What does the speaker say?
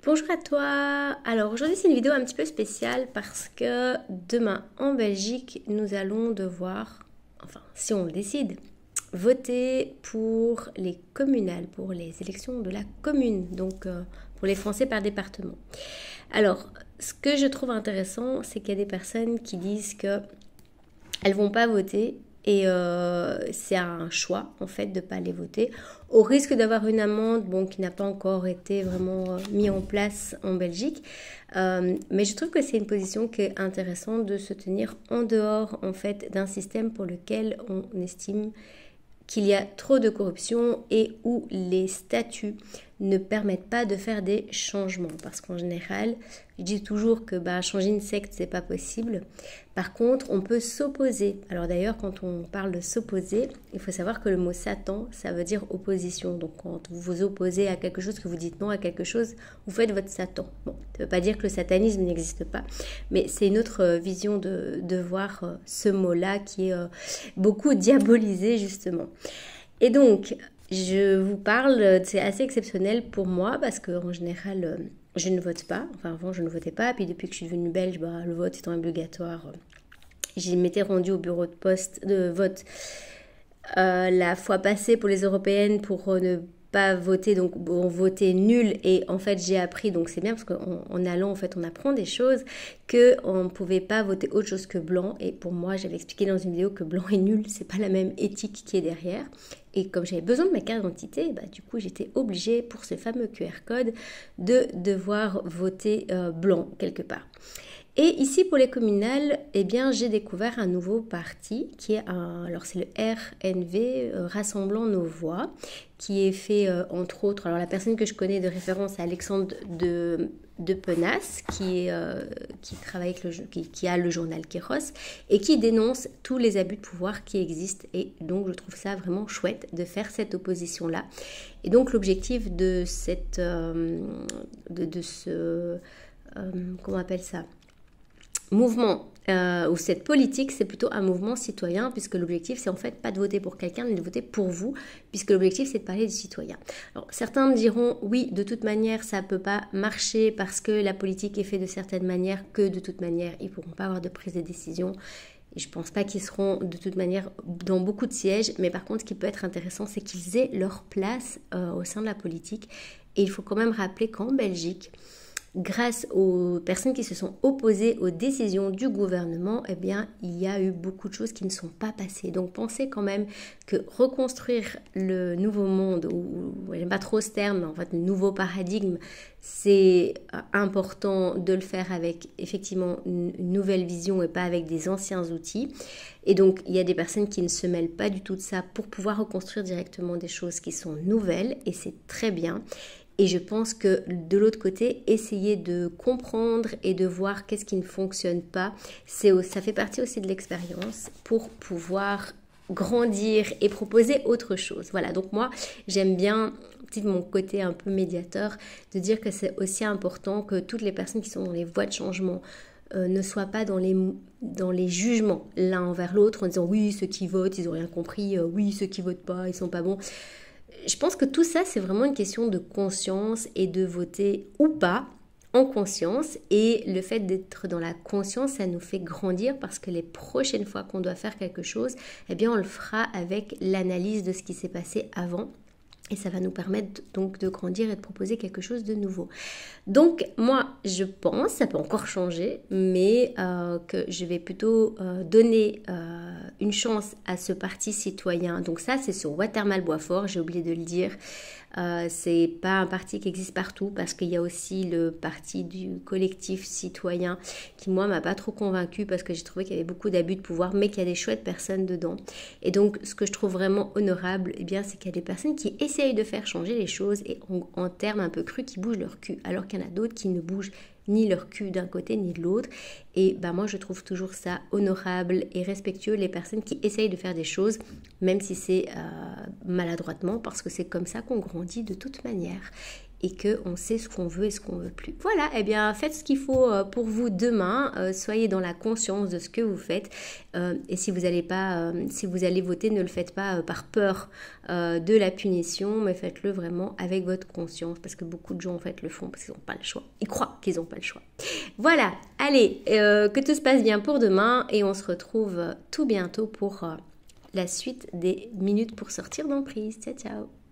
Bonjour à toi. Alors aujourd'hui c'est une vidéo un petit peu spéciale parce que demain en Belgique nous allons devoir, enfin si on le décide, voter pour les communales, pour les élections de la commune, donc pour les Français par département. Alors ce que je trouve intéressant, c'est qu'il y a des personnes qui disent que elles vont pas voter et c'est un choix en fait de ne pas aller voter au risque d'avoir une amende qui n'a pas encore été vraiment mis en place en Belgique. Mais je trouve que c'est une position qui est intéressante de se tenir en dehors en fait d'un système pour lequel on estime qu'il y a trop de corruption et où les statuts ne permettent pas de faire des changements. Parce qu'en général, je dis toujours que changer une secte, c'est pas possible. Par contre, on peut s'opposer. Alors d'ailleurs, quand on parle de s'opposer, il faut savoir que le mot Satan, ça veut dire opposition. Donc quand vous vous opposez à quelque chose, que vous dites non à quelque chose, vous faites votre Satan. Bon, ça ne veut pas dire que le satanisme n'existe pas, mais c'est une autre vision de voir ce mot-là qui est beaucoup diabolisé justement. Et donc, je vous parle, c'est assez exceptionnel pour moi parce qu'en général, je ne vote pas. Enfin, avant, je ne votais pas. Puis depuis que je suis devenue belge, le vote étant obligatoire, je m'étais rendue au bureau de poste de vote la fois passée pour les européennes pour ne pas voter, donc on votait nul. Et en fait, j'ai appris, donc c'est bien parce qu'en allant, en fait, on apprend des choses, qu'on ne pouvait pas voter autre chose que blanc. Et pour moi, j'avais expliqué dans une vidéo que blanc et nul, c'est pas la même éthique qui est derrière. Et comme j'avais besoin de ma carte d'identité, du coup, j'étais obligée, pour ce fameux QR code, de devoir voter blanc quelque part. Et ici, pour les communales, j'ai découvert un nouveau parti qui est alors c'est le RNV, Rassemblant nos voix, qui est fait entre autres, alors la personne que je connais de référence, c'est Alexandre de Penas, qui travaille avec qui a le journal Kéros et qui dénonce tous les abus de pouvoir qui existent. Et donc, je trouve ça vraiment chouette de faire cette opposition-là. Et donc, l'objectif de cette, comment on appelle ça, mouvement ou cette politique, c'est plutôt un mouvement citoyen, puisque l'objectif c'est en fait pas de voter pour quelqu'un mais de voter pour vous, puisque l'objectif c'est de parler des citoyens. Alors certains me diront oui, de toute manière ça peut pas marcher parce que la politique est faite de certaines manières, que de toute manière ils pourront pas avoir de prise de décision. Et je pense pas qu'ils seront de toute manière dans beaucoup de sièges, mais par contre ce qui peut être intéressant c'est qu'ils aient leur place au sein de la politique. Et il faut quand même rappeler qu'en Belgique, grâce aux personnes qui se sont opposées aux décisions du gouvernement, il y a eu beaucoup de choses qui ne sont pas passées. Donc pensez quand même que reconstruire le nouveau monde, ou j'aime pas trop ce terme, mais en fait le nouveau paradigme, c'est important de le faire avec effectivement une nouvelle vision et pas avec des anciens outils. Et donc il y a des personnes qui ne se mêlent pas du tout de ça pour pouvoir reconstruire directement des choses qui sont nouvelles, et c'est très bien. Et je pense que de l'autre côté, essayer de comprendre et de voir qu'est-ce qui ne fonctionne pas, ça fait partie aussi de l'expérience pour pouvoir grandir et proposer autre chose. Voilà, donc moi, j'aime bien, de mon côté un peu médiateur, de dire que c'est aussi important que toutes les personnes qui sont dans les voies de changement ne soient pas dans les jugements l'un envers l'autre en disant oui, ceux qui votent, ils n'ont rien compris, oui, ceux qui votent pas, ils sont pas bons. Je pense que tout ça, c'est vraiment une question de conscience et de voter ou pas en conscience. Et le fait d'être dans la conscience, ça nous fait grandir parce que les prochaines fois qu'on doit faire quelque chose, on le fera avec l'analyse de ce qui s'est passé avant. Et ça va nous permettre donc de grandir et de proposer quelque chose de nouveau. Donc moi, je pense, ça peut encore changer, mais que je vais plutôt donner une chance à ce parti citoyen. Donc ça, c'est sur Watermal-Boitsfort, j'ai oublié de le dire. C'est pas un parti qui existe partout parce qu'il y a aussi le parti du collectif citoyen qui moi m'a pas trop convaincue parce que j'ai trouvé qu'il y avait beaucoup d'abus de pouvoir mais qu'il y a des chouettes personnes dedans. Et donc ce que je trouve vraiment honorable, c'est qu'il y a des personnes qui essayent de faire changer les choses et en termes un peu crus qui bougent leur cul, alors qu'il y en a d'autres qui ne bougent ni leur cul d'un côté ni de l'autre. Et moi je trouve toujours ça honorable et respectueux, les personnes qui essayent de faire des choses même si c'est maladroitement, parce que c'est comme ça qu'on grandit de toute manière. et qu'on sait ce qu'on veut et ce qu'on veut plus. Voilà, eh bien faites ce qu'il faut pour vous demain, soyez dans la conscience de ce que vous faites et si vous allez voter, ne le faites pas par peur de la punition, mais faites-le vraiment avec votre conscience parce que beaucoup de gens en fait le font parce qu'ils n'ont pas le choix. Ils croient qu'ils n'ont pas le choix. Voilà, allez, que tout se passe bien pour demain et on se retrouve tout bientôt pour la suite des minutes pour sortir d'emprise. Ciao, ciao.